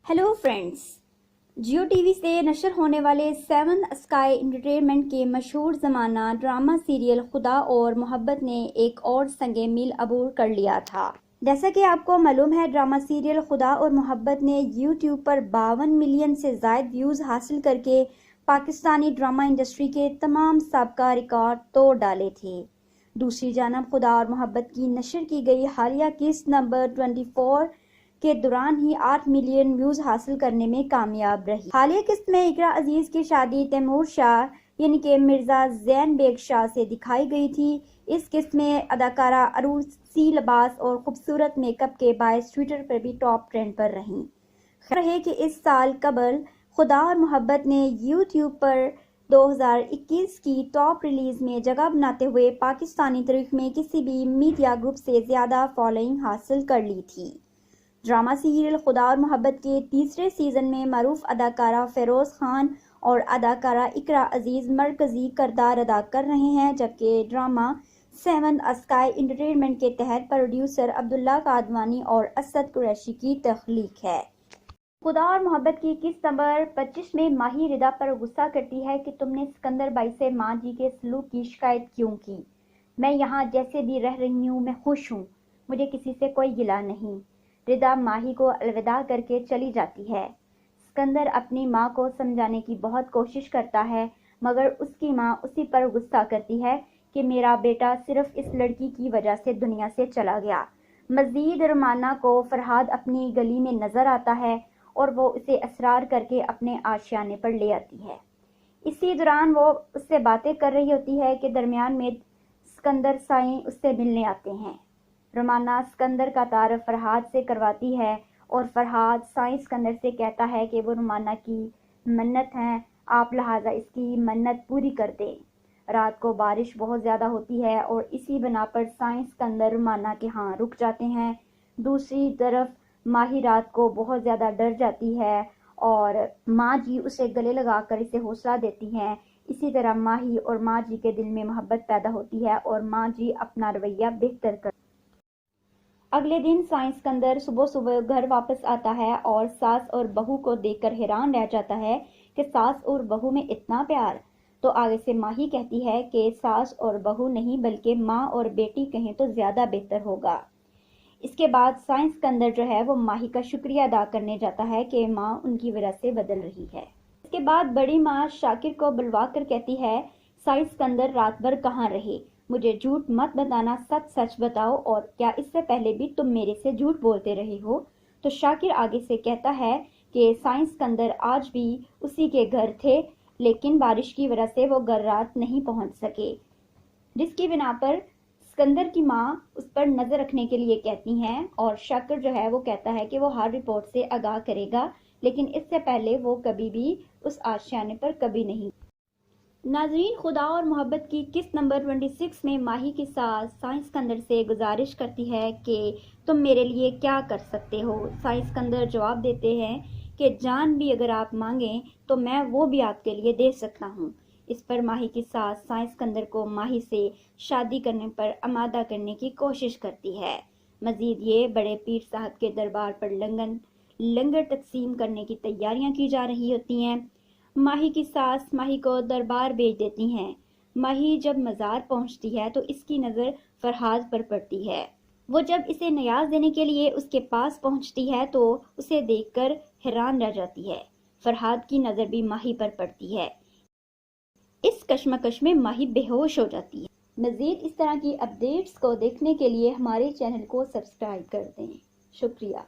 Hello friends, जियो TV से नशर होने वाले 7 स्काई एंटरटेनमेंट के मशहूर ज़माना ड्रामा सीरियल खुदा और मोहब्बत ने एक और संगे मील अबूर कर लिया था। जैसा कि आपको मालूम है, ड्रामा सीरियल खुदा और मोहब्बत ने यूट्यूब पर 52 मिलियन से ज़ायद व्यूज़ हासिल करके पाकिस्तानी ड्रामा इंडस्ट्री के तमाम साबका रिकॉर्ड तोड़ डाले थे। दूसरी जानब खुदा और मोहब्बत की नशर की गई हालिया किस्त नंबर 24 के दौरान ही 8 मिलियन व्यूज हासिल करने में कामयाब रही। हालिया किस्त में इकरा अजीज की शादी तैमूर शाह यानी कि मिर्जा जैन बेग शाह से दिखाई गई थी। इस किस्त में अदाकारा अरूसी लिबास और खूबसूरत मेकअप के बायस ट्विटर पर भी टॉप ट्रेंड पर रहीं। खैर है कि इस साल कबल खुदा और मोहब्बत ने यूट्यूब पर 2021 की टॉप रिलीज में जगह बनाते हुए पाकिस्तानी तारीख में किसी भी मीडिया ग्रुप से ज्यादा फॉलोइंग हासिल कर ली थी। ड्रामा सीरियल खुदा और मोहब्बत के तीसरे सीजन में मरूफ अदाकारा फेरोज खान और अदाकारा इकरा अजीज मरकजी किरदार अदा कर रहे हैं, जबकि ड्रामा 7 स्काई एंटरटेनमेंट के तहत प्रोड्यूसर अब्दुल्ला कादवानी और असद कुरैशी की तख्लीक है। खुदा और मोहब्बत की किस्त नंबर 25 में माही रिदा पर गुस्सा करती है कि तुमने सिकंदर भाई से माँ जी के सलूक की शिकायत क्यों की। मैं यहाँ जैसे भी रह रही हूँ, मैं खुश हूँ, मुझे किसी से कोई गिला नहीं। रिदा माही को अलविदा करके चली जाती है। सिकंदर अपनी माँ को समझाने की बहुत कोशिश करता है, मगर उसकी माँ उसी पर गुस्सा करती है कि मेरा बेटा सिर्फ इस लड़की की वजह से दुनिया से चला गया। मजीद रुमाना को फरहाद अपनी गली में नजर आता है और वो उसे असरार करके अपने आशियाने पर ले आती है। इसी दौरान वो उससे बातें कर रही होती है कि दरमियान में सिकंदर साईं उससे मिलने आते हैं। रुमाना सिकंदर का तारफ फरहाद से करवाती है और फरहाद साईं सिकंदर से कहता है कि वो रुमाना की मन्नत है, आप लिहाजा इसकी मन्नत पूरी कर दें। रात को बारिश बहुत ज़्यादा होती है और इसी बना पर साईं सिकंदर रुमाना के यहाँ रुक जाते हैं। दूसरी तरफ माही रात को बहुत ज़्यादा डर जाती है और माँ जी उसे गले लगाकर इसे हौसला देती हैं। इसी तरह माही और माँ जी के दिल में मोहब्बत पैदा होती है और माँ जी अपना रवैया बेहतर कर। अगले दिन साईं सिकंदर सुबह सुबह घर वापस आता है और सास और बहू को देखकर हैरान रह जाता है कि सास और बहू में इतना प्यार। तो आगे से माही कहती है कि सास और बहू नहीं बल्कि माँ और बेटी कहें तो ज्यादा बेहतर होगा। इसके बाद साईं सिकंदर जो है वो माही का शुक्रिया अदा करने जाता है कि माँ उनकी वजह से बदल रही है। इसके बाद बड़ी माँ शाकिर को बुलवा कर कहती है, साईं सिकंदर रात भर कहाँ रहे, मुझे झूठ मत बताना, सच सच बताओ, और क्या इससे पहले भी तुम मेरे से झूठ बोलते रहे हो। तो शाकिर आगे से कहता है कि साईं सिकंदर आज भी उसी के घर थे, लेकिन बारिश की वजह से वो घर रात नहीं पहुंच सके, जिसकी बिना पर सिकंदर की माँ उस पर नजर रखने के लिए कहती हैं और शाकिर जो है वो कहता है कि वो हर रिपोर्ट से आगाह करेगा, लेकिन इससे पहले वो कभी भी उस आशियाने पर कभी नहीं। नाजरीन, खुदा और मोहब्बत की किस्त नंबर 26 में माही की सास साईं सिकंदर से गुजारिश करती है कि तुम मेरे लिए क्या कर सकते हो। साईं सिकंदर जवाब देते हैं कि जान भी अगर आप मांगें तो मैं वो भी आपके लिए दे सकता हूँ। इस पर माही की सास साईं सिकंदर को माही से शादी करने पर आमादा करने की कोशिश करती है। मजीद ये बड़े पीर साहब के दरबार पर लंगर तकसीम करने की तैयारियां की जा रही होती हैं। माही की सास माही को दरबार भेज देती हैं। माही जब मज़ार पहुंचती है तो इसकी नज़र फरहाद पर पड़ती है। वो जब इसे न्याज देने के लिए उसके पास पहुंचती है तो उसे देखकर हैरान रह जाती है। फरहाद की नज़र भी माही पर पड़ती है। इस कश्मकश में माही बेहोश हो जाती है। मज़ीद इस तरह की अपडेट्स को देखने के लिए हमारे चैनल को सब्सक्राइब कर दें। शुक्रिया।